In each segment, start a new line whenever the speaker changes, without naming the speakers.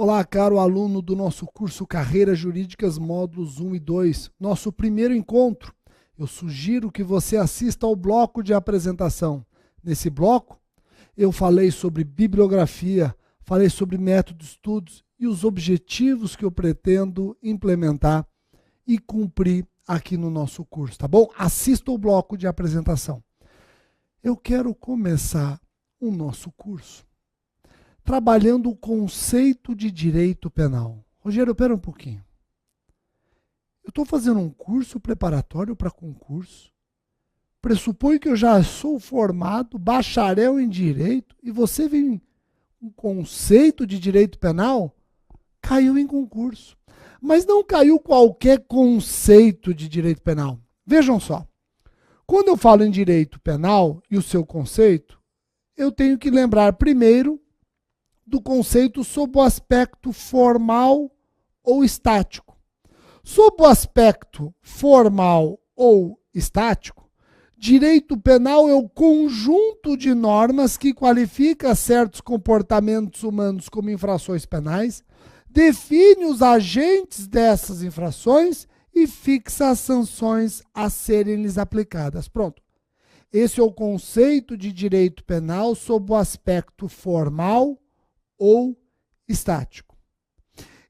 Olá, caro aluno do nosso curso Carreiras Jurídicas Módulos 1 e 2, nosso primeiro encontro. Eu sugiro que você assista ao bloco de apresentação. Nesse bloco, eu falei sobre bibliografia, falei sobre método de estudos e os objetivos que eu pretendo implementar e cumprir aqui no nosso curso, tá bom? Assista o bloco de apresentação. Eu quero começar o nosso curso trabalhando o conceito de direito penal. Rogério, espera um pouquinho. Eu estou fazendo um curso preparatório para concurso. Pressupõe que eu já sou formado, bacharel em direito, e você vem um conceito de direito penal? Caiu em concurso. Mas não caiu qualquer conceito de direito penal. Vejam só. Quando eu falo em direito penal e o seu conceito, eu tenho que lembrar primeiro do conceito sob o aspecto formal ou estático. Sob o aspecto formal ou estático, direito penal é o conjunto de normas que qualifica certos comportamentos humanos como infrações penais, define os agentes dessas infrações e fixa as sanções a serem lhes aplicadas. Pronto. Esse é o conceito de direito penal sob o aspecto formal ou estático.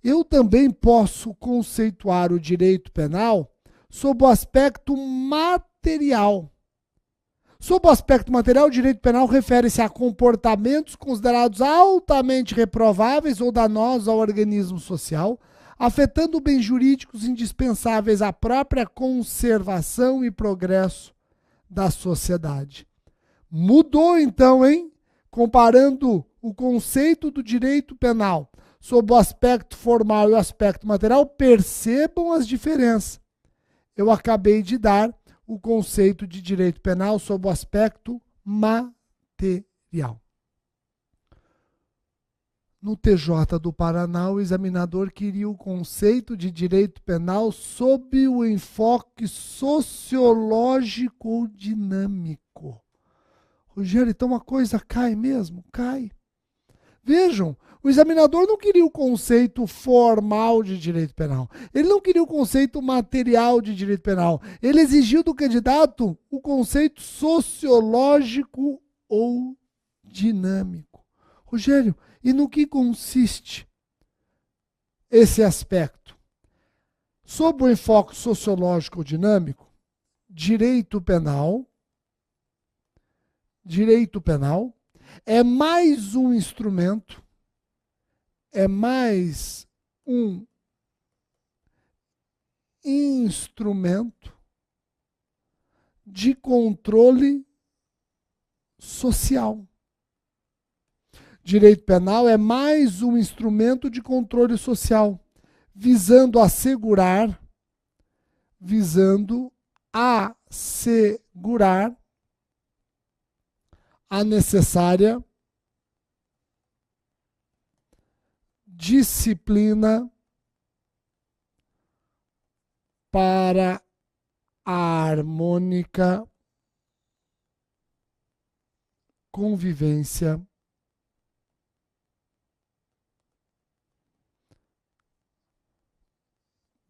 Eu também posso conceituar o direito penal sob o aspecto material. Sob o aspecto material, o direito penal refere-se a comportamentos considerados altamente reprováveis ou danosos ao organismo social, afetando bens jurídicos indispensáveis à própria conservação e progresso da sociedade. Mudou então, hein? Comparando o conceito do direito penal sob o aspecto formal e o aspecto material, percebam as diferenças. Eu acabei de dar o conceito de direito penal sob o aspecto material. No TJ do Paraná, o examinador queria o conceito de direito penal sob o enfoque sociológico ou dinâmico. Rogério, então a coisa cai mesmo? Cai. Vejam, o examinador não queria o conceito formal de direito penal. Ele não queria o conceito material de direito penal. Ele exigiu do candidato o conceito sociológico ou dinâmico. Rogério, e no que consiste esse aspecto? Sob o enfoque sociológico ou dinâmico, direito penal é mais um instrumento, de controle social. Direito penal é mais um instrumento de controle social, visando assegurar a necessária disciplina para a harmônica convivência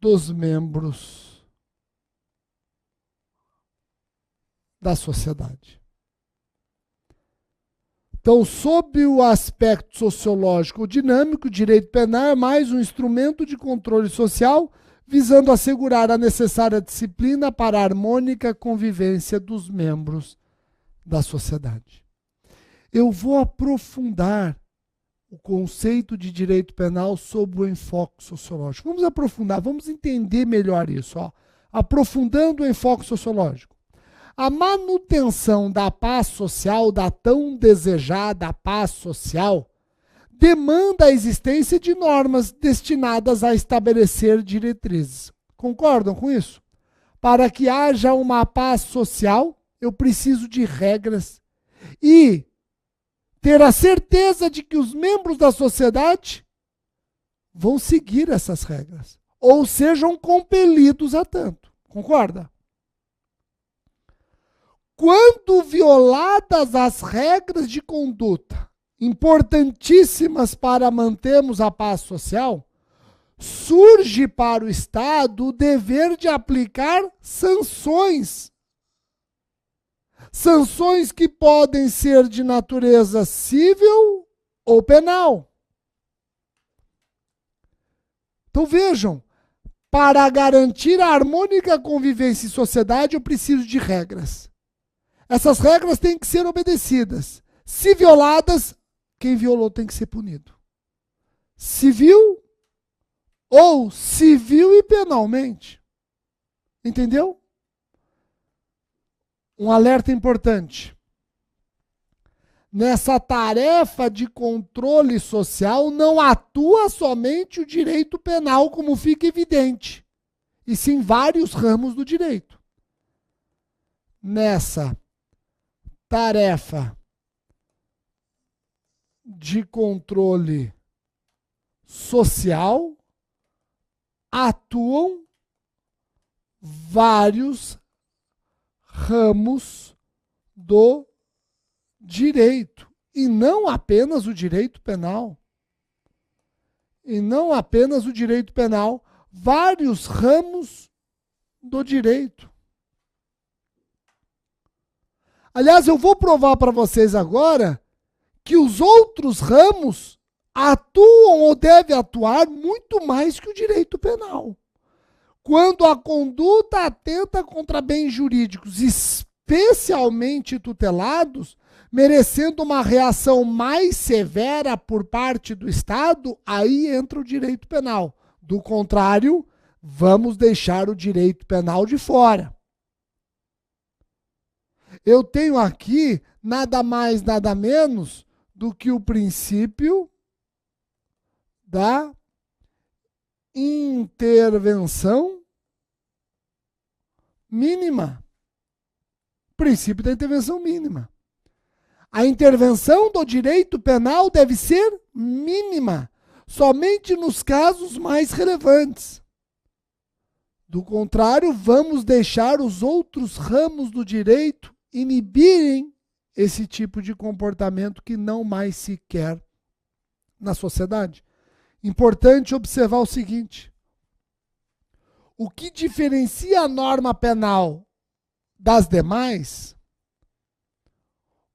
dos membros da sociedade. Então, sob o aspecto sociológico dinâmico, o direito penal é mais um instrumento de controle social, visando assegurar a necessária disciplina para a harmônica convivência dos membros da sociedade. Eu vou aprofundar o conceito de direito penal sob o enfoque sociológico. Vamos aprofundar, vamos entender melhor isso. Aprofundando o enfoque sociológico. A manutenção da paz social, da tão desejada paz social, demanda a existência de normas destinadas a estabelecer diretrizes. Concordam com isso? Para que haja uma paz social, eu preciso de regras e ter a certeza de que os membros da sociedade vão seguir essas regras ou sejam compelidos a tanto. Concorda? Quando violadas as regras de conduta importantíssimas para mantermos a paz social, surge para o Estado o dever de aplicar sanções. Sanções que podem ser de natureza civil ou penal. Então vejam, para garantir a harmônica convivência em sociedade, eu preciso de regras. Essas regras têm que ser obedecidas. Se violadas, quem violou tem que ser punido. Civil ou civil e penalmente. Entendeu? Um alerta importante. Nessa tarefa de controle social não atua somente o direito penal, como fica evidente, e sim vários ramos do direito. Nessa tarefa de controle social atuam vários ramos do direito, e não apenas o direito penal. E não apenas o direito penal, vários ramos do direito. Aliás, eu vou provar para vocês agora que os outros ramos atuam ou devem atuar muito mais que o direito penal. Quando a conduta atenta contra bens jurídicos, especialmente tutelados, merecendo uma reação mais severa por parte do Estado, aí entra o direito penal. Do contrário, vamos deixar o direito penal de fora. Eu tenho aqui nada mais, nada menos do que o princípio da intervenção mínima. Princípio da intervenção mínima. A intervenção do direito penal deve ser mínima, somente nos casos mais relevantes. Do contrário, vamos deixar os outros ramos do direito inibirem esse tipo de comportamento que não mais se quer na sociedade. Importante observar o seguinte: o que diferencia a norma penal das demais,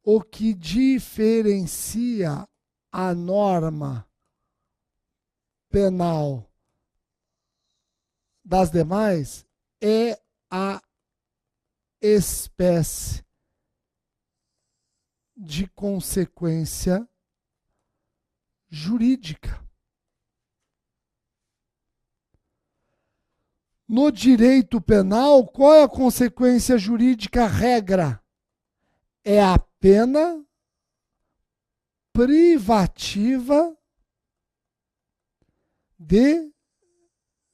o que diferencia a norma penal das demais é a espécie de consequência jurídica. No direito penal, qual é a consequência jurídica regra? É a pena privativa de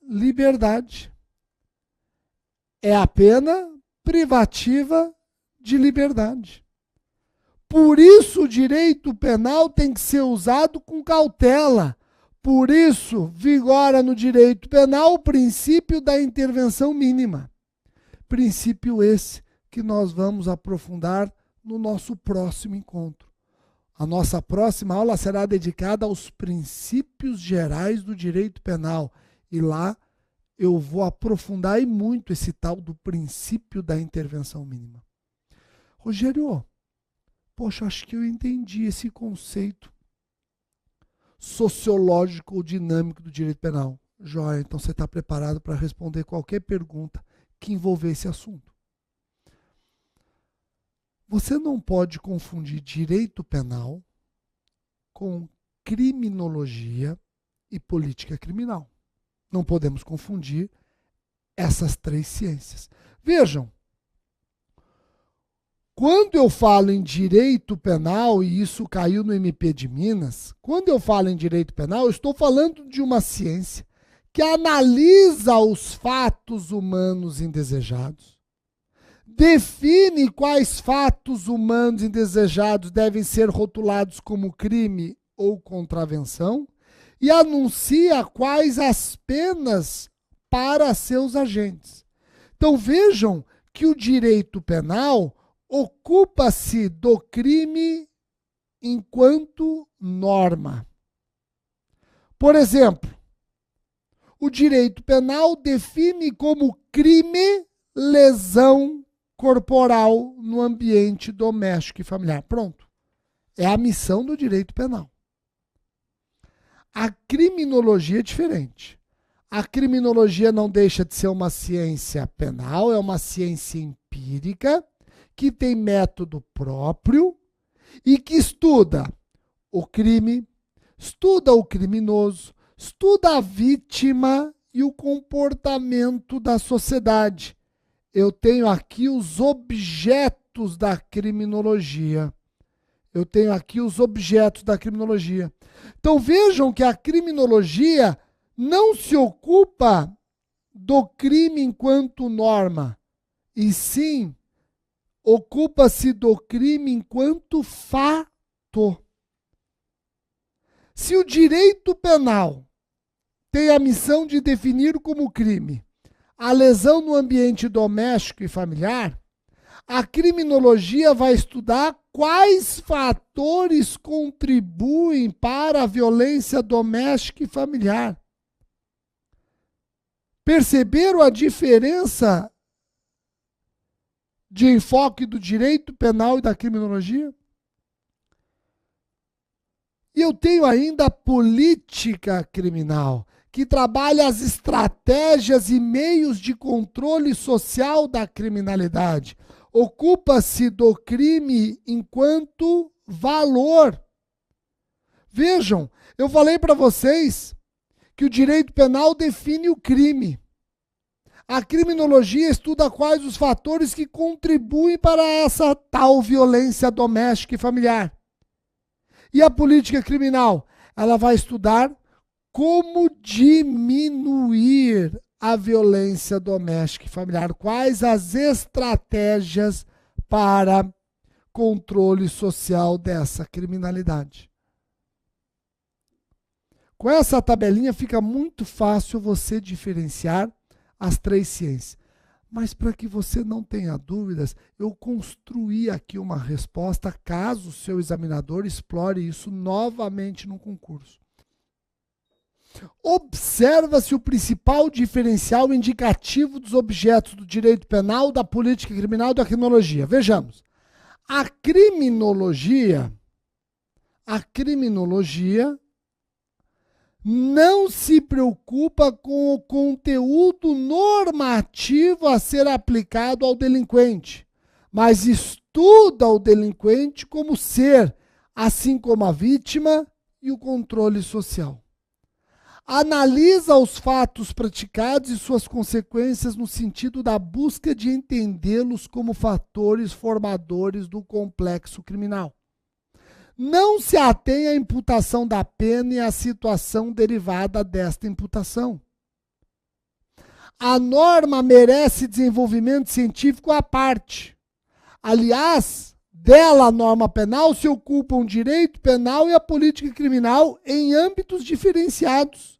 liberdade. É a pena privativa de liberdade. Por isso, o direito penal tem que ser usado com cautela. Por isso, vigora no direito penal o princípio da intervenção mínima. Princípio esse que nós vamos aprofundar no nosso próximo encontro. A nossa próxima aula será dedicada aos princípios gerais do direito penal. E lá eu vou aprofundar e muito esse tal do princípio da intervenção mínima. Rogério, poxa, acho que eu entendi esse conceito sociológico ou dinâmico do direito penal. Joia, então você está preparado para responder qualquer pergunta que envolver esse assunto. Você não pode confundir direito penal com criminologia e política criminal. Não podemos confundir essas três ciências. Vejam, quando eu falo em direito penal, e isso caiu no MP de Minas, quando eu falo em direito penal, eu estou falando de uma ciência que analisa os fatos humanos indesejados, define quais fatos humanos indesejados devem ser rotulados como crime ou contravenção e anuncia quais as penas para seus agentes. Então vejam que o direito penal ocupa-se do crime enquanto norma. Por exemplo, o direito penal define como crime lesão corporal no ambiente doméstico e familiar. Pronto. É a missão do direito penal. A criminologia é diferente. A criminologia não deixa de ser uma ciência penal, é uma ciência empírica, que tem método próprio e que estuda o crime, estuda o criminoso, estuda a vítima e o comportamento da sociedade. Eu tenho aqui os objetos da criminologia. Então vejam que a criminologia não se ocupa do crime enquanto norma, e sim ocupa-se do crime enquanto fato. Se o direito penal tem a missão de definir como crime a lesão no ambiente doméstico e familiar, a criminologia vai estudar quais fatores contribuem para a violência doméstica e familiar. Perceberam a diferença de enfoque do direito penal e da criminologia? E eu tenho ainda a política criminal, que trabalha as estratégias e meios de controle social da criminalidade. Ocupa-se do crime enquanto valor. Vejam, eu falei para vocês que o direito penal define o crime. A criminologia estuda quais os fatores que contribuem para essa tal violência doméstica e familiar. E a política criminal? Ela vai estudar como diminuir a violência doméstica e familiar. Quais as estratégias para controle social dessa criminalidade. Com essa tabelinha fica muito fácil você diferenciar as três ciências. Mas para que você não tenha dúvidas, eu construí aqui uma resposta caso o seu examinador explore isso novamente no concurso. Observa-se o principal diferencial indicativo dos objetos do direito penal, da política criminal e da criminologia. Vejamos. A criminologia não se preocupa com o conteúdo normativo a ser aplicado ao delinquente, mas estuda o delinquente como ser, assim como a vítima e o controle social. Analisa os fatos praticados e suas consequências no sentido da busca de entendê-los como fatores formadores do complexo criminal. Não se atém à imputação da pena e à situação derivada desta imputação. A norma merece desenvolvimento científico à parte. Aliás, dela a norma penal se ocupam o direito penal e a política criminal em âmbitos diferenciados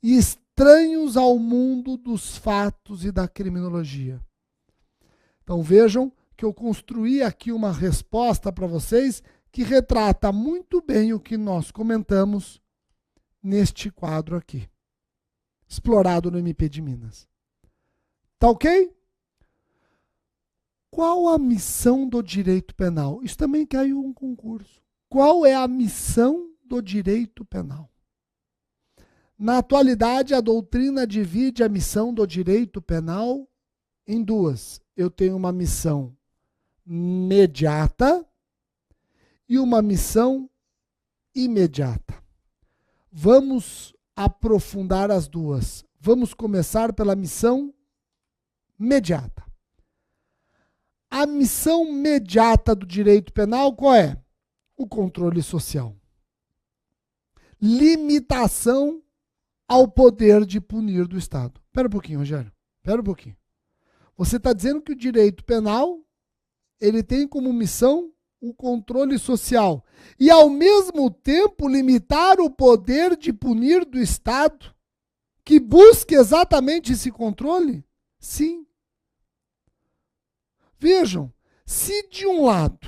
e estranhos ao mundo dos fatos e da criminologia. Então vejam que eu construí aqui uma resposta para vocês que retrata muito bem o que nós comentamos neste quadro aqui, explorado no MP de Minas. Tá ok? Qual a missão do direito penal? Isso também caiu um concurso. Qual é a missão do direito penal? Na atualidade, a doutrina divide a missão do direito penal em duas. Eu tenho uma missão imediata e uma missão imediata. Vamos aprofundar as duas. Vamos começar pela missão imediata. A missão imediata do direito penal qual é? O controle social. Limitação ao poder de punir do Estado. Espera um pouquinho, Rogério. Espera um pouquinho. Você está dizendo que o direito penal ele tem como missão o controle social e, ao mesmo tempo, limitar o poder de punir do Estado, que busca exatamente esse controle? Sim. Vejam, se de um lado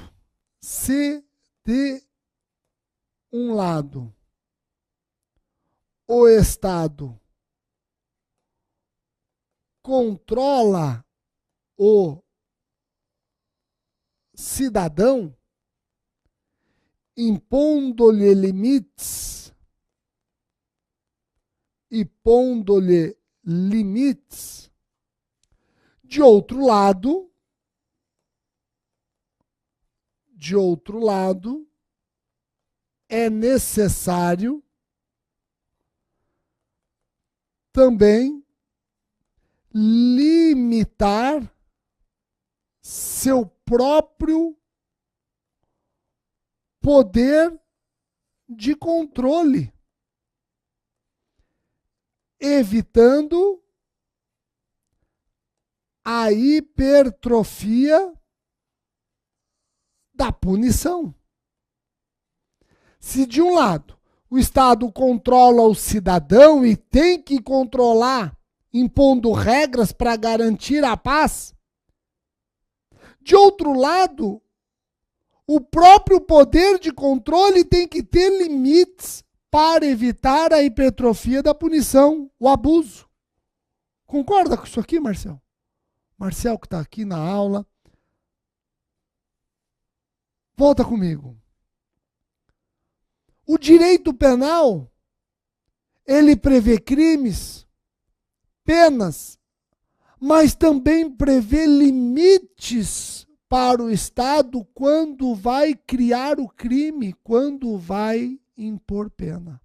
um lado, o Estado controla o cidadão, impondo-lhe limites e pondo-lhe limites. De outro lado, é necessário também limitar seu próprio poder de controle, evitando a hipertrofia da punição. Se de um lado o Estado controla o cidadão e tem que controlar, impondo regras para garantir a paz, de outro lado, o próprio poder de controle tem que ter limites para evitar a hipertrofia da punição, o abuso. Concorda com isso aqui, Marcel? Marcel que está aqui na aula. Volta comigo. O direito penal, ele prevê crimes, penas, mas também prevê limites para o Estado quando vai criar o crime, quando vai impor pena,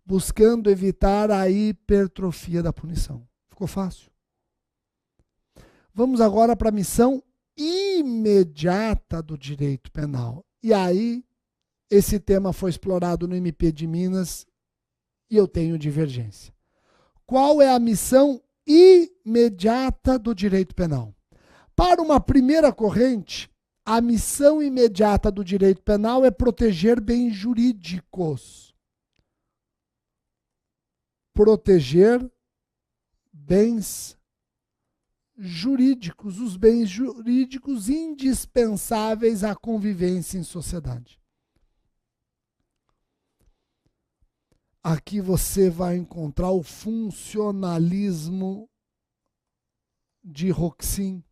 buscando evitar a hipertrofia da punição. Ficou fácil? Vamos agora para a missão imediata do direito penal. E aí, esse tema foi explorado no MP de Minas e eu tenho divergência. Qual é a missão imediata do direito penal? Para uma primeira corrente, a missão imediata do direito penal é proteger bens jurídicos. Proteger bens jurídicos, os bens jurídicos indispensáveis à convivência em sociedade. Aqui você vai encontrar o funcionalismo de Roxin.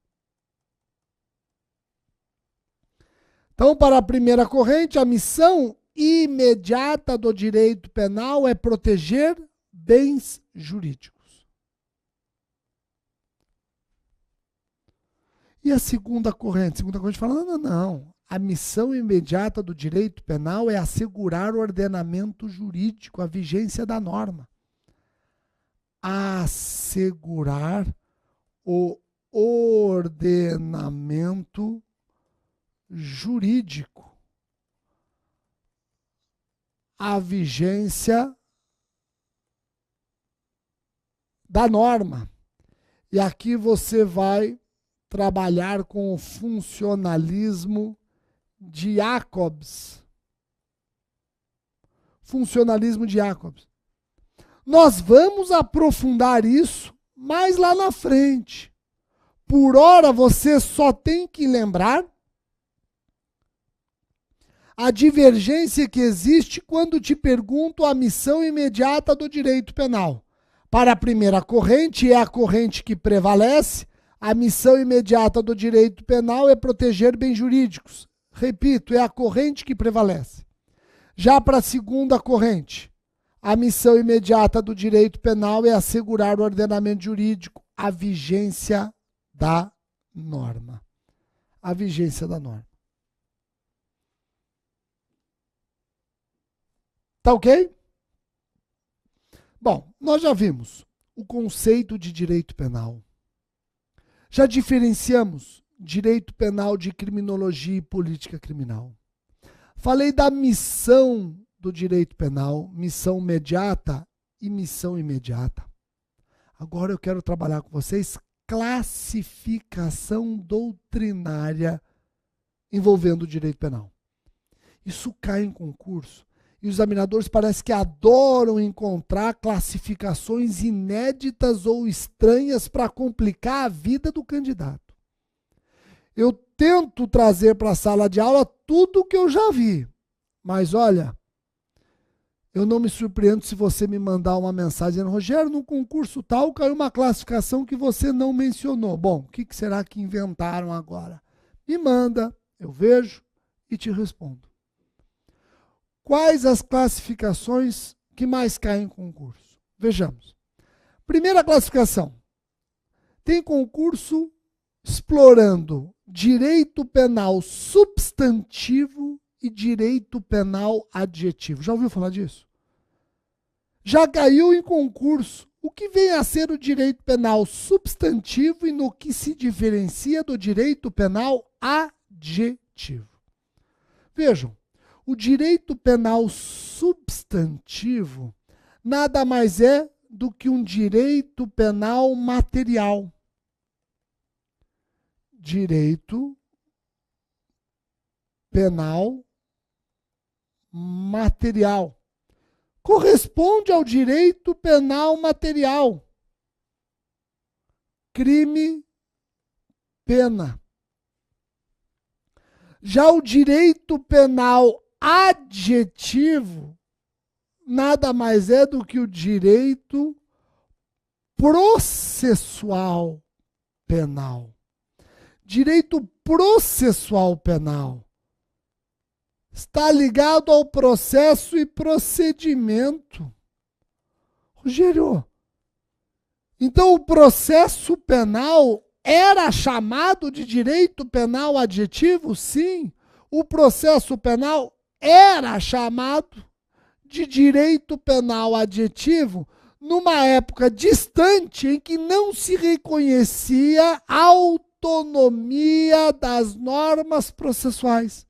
Então, para a primeira corrente, a missão imediata do direito penal é proteger bens jurídicos. E a segunda corrente? A segunda corrente fala, não. A missão imediata do direito penal é assegurar o ordenamento jurídico, a vigência da norma. Assegurar o ordenamento jurídico, a vigência da norma. E aqui você vai trabalhar com o funcionalismo de Jacobs. Funcionalismo de Jacobs. Nós vamos aprofundar isso mais lá na frente. Por hora, você só tem que lembrar a divergência que existe quando te pergunto a missão imediata do direito penal. Para a primeira corrente, é a corrente que prevalece, a missão imediata do direito penal é proteger bens jurídicos. Repito, é a corrente que prevalece. Já para a segunda corrente, a missão imediata do direito penal é assegurar o ordenamento jurídico, a vigência da norma. A vigência da norma. Tá ok? Bom, nós já vimos o conceito de direito penal. Já diferenciamos direito penal de criminologia e política criminal. Falei da missão do direito penal, missão imediata e missão imediata. Agora eu quero trabalhar com vocês classificação doutrinária envolvendo o direito penal. Isso cai em concurso e os examinadores parece que adoram encontrar classificações inéditas ou estranhas para complicar a vida do candidato. Eu tento trazer para a sala de aula tudo o que eu já vi, Mas olha, eu não me surpreendo se você me mandar uma mensagem dizendo, Rogério, no concurso tal caiu uma classificação que você não mencionou. Bom, o que será que inventaram agora? Me manda, eu vejo e te respondo. Quais as classificações que mais caem em concurso? Vejamos. Primeira classificação. Tem concurso explorando direito penal substantivo e direito penal adjetivo. Já ouviu falar disso? Já caiu em concurso o que vem a ser o direito penal substantivo e no que se diferencia do direito penal adjetivo. Vejam, o direito penal substantivo nada mais é do que um direito penal material. Direito penal material. Corresponde ao direito penal material. Crime, pena. Já o direito penal adjetivo nada mais é do que o direito processual penal. Direito processual penal está ligado ao processo e procedimento. Rogério, então o processo penal era chamado de direito penal adjetivo? Sim, o processo penal era chamado de direito penal adjetivo numa época distante em que não se reconhecia a autonomia das normas processuais.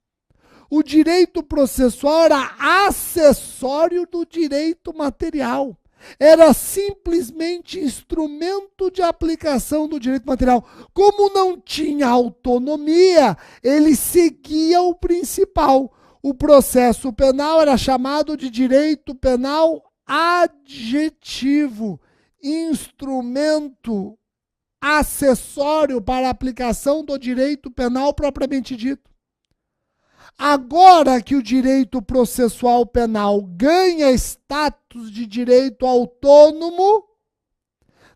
O direito processual era acessório do direito material. Era simplesmente instrumento de aplicação do direito material. Como não tinha autonomia, ele seguia o principal. O processo penal era chamado de direito penal adjetivo, instrumento acessório para a aplicação do direito penal propriamente dito. Agora que o direito processual penal ganha status de direito autônomo,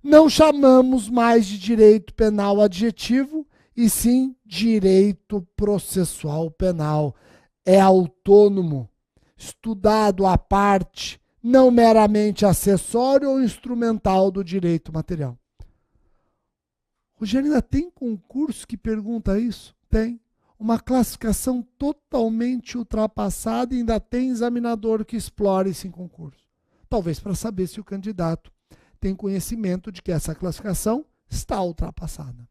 não chamamos mais de direito penal adjetivo, e sim direito processual penal. É autônomo, estudado à parte, não meramente acessório ou instrumental do direito material. Rogério, ainda tem concurso que pergunta isso? Tem. Uma classificação totalmente ultrapassada e ainda tem examinador que explora isso em concurso. Talvez para saber se o candidato tem conhecimento de que essa classificação está ultrapassada.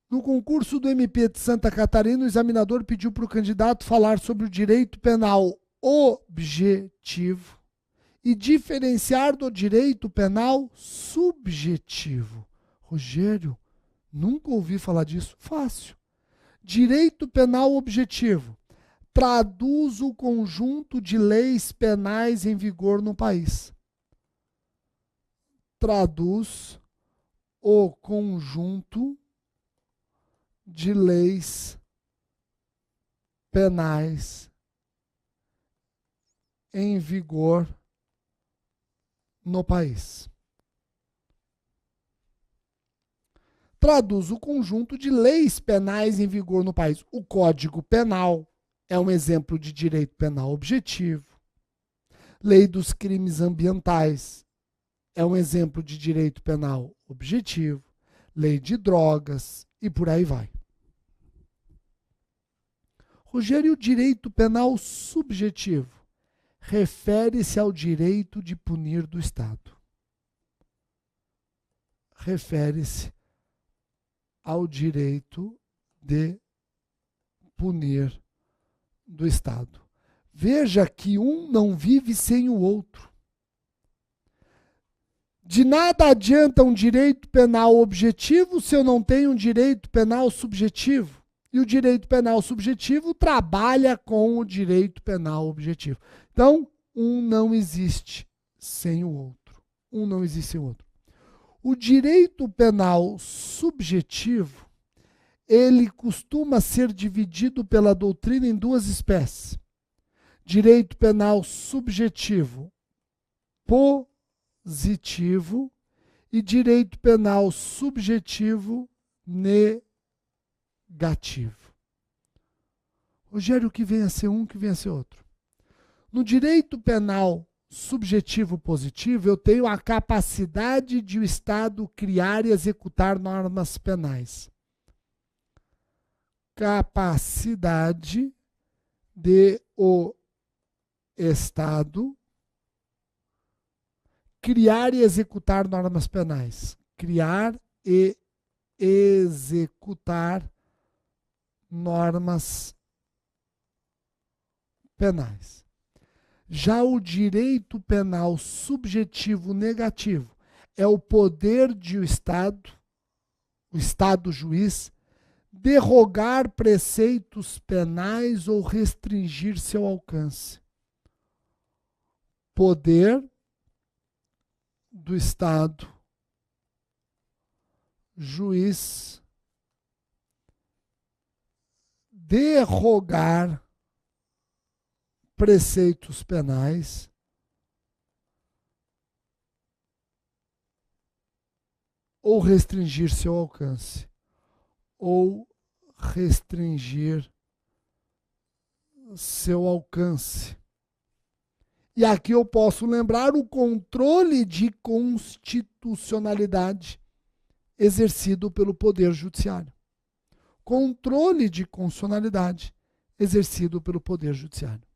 No concurso do MP de Santa Catarina, o examinador pediu para o candidato falar sobre o direito penal objetivo e diferenciar do direito penal subjetivo. Rogério, nunca ouvi falar disso. Fácil. Direito penal objetivo. Traduz o conjunto de leis penais em vigor no país. Traduz o conjunto de leis penais em vigor no país. Traduz o conjunto de leis penais em vigor no país. O Código Penal é um exemplo de direito penal objetivo. Lei dos crimes ambientais é um exemplo de direito penal objetivo. Lei de drogas e por aí vai. Rogério, e o direito penal subjetivo refere-se ao direito de punir do Estado. Refere-se ao direito de punir do Estado. Veja que um não vive sem o outro. De nada adianta um direito penal objetivo se eu não tenho um direito penal subjetivo. E o direito penal subjetivo trabalha com o direito penal objetivo. Então, um não existe sem o outro. Um não existe sem o outro. O direito penal subjetivo, ele costuma ser dividido pela doutrina em duas espécies: direito penal subjetivo positivo e direito penal subjetivo negativo. Rogério, o que vem a ser um, o que vem a ser outro? No direito penal subjetivo positivo, eu tenho a capacidade de o Estado criar e executar normas penais. Capacidade de o Estado criar e executar normas penais. Criar e executar normas penais. Já o direito penal subjetivo negativo é o poder de o Estado juiz, derrogar preceitos penais ou restringir seu alcance. Poder do Estado juiz derrogar preceitos penais ou restringir seu alcance. Ou restringir seu alcance. E aqui eu posso lembrar o controle de constitucionalidade exercido pelo Poder Judiciário. Controle de constitucionalidade exercido pelo Poder Judiciário.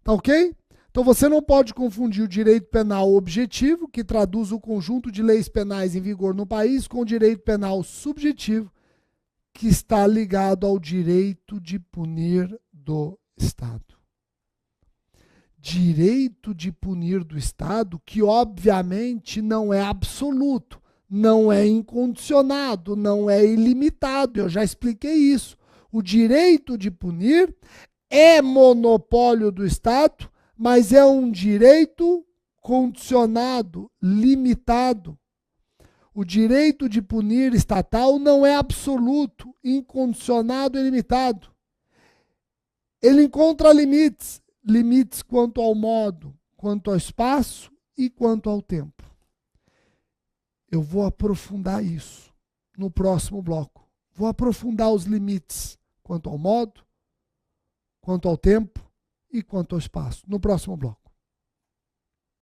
Tá ok? Então você não pode confundir o direito penal objetivo, que traduz o conjunto de leis penais em vigor no país, com o direito penal subjetivo, que está ligado ao direito de punir do Estado. Direito de punir do Estado, que obviamente não é absoluto, não é incondicionado, não é ilimitado. Eu já expliquei isso. O direito de punir é monopólio do Estado, mas é um direito condicionado, limitado. O direito de punir estatal não é absoluto, incondicionado e limitado. Ele encontra limites, limites quanto ao modo, quanto ao espaço e quanto ao tempo. Eu vou aprofundar isso no próximo bloco. Vou aprofundar os limites quanto ao modo, quanto ao tempo e quanto ao espaço no próximo bloco.